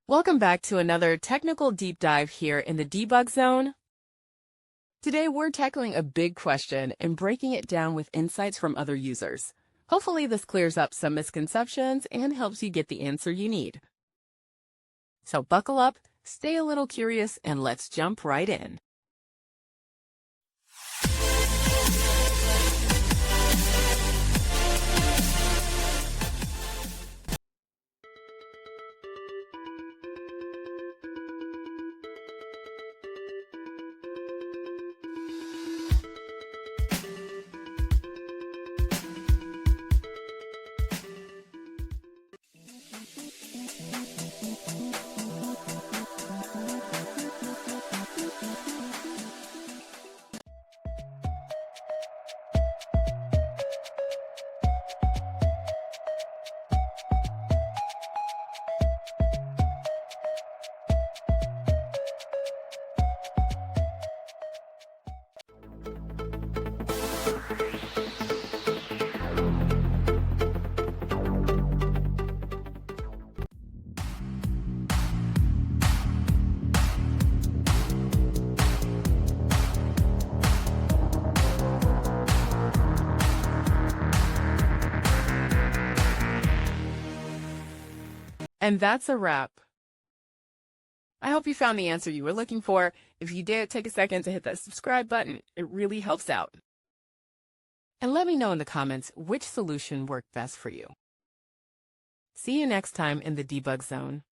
Welcome back to another technical deep dive here in the debug zone. Today we're tackling a big question and breaking it down with insights from other users. Hopefully this clears up some misconceptions and helps you get the answer you need. So buckle up, stay a little curious, and let's jump right in. And that's a wrap. I hope you found the answer you were looking for. If you did, take a second to hit that subscribe button. It really helps out. And let me know in the comments which solution worked best for you. See you next time in the debug zone.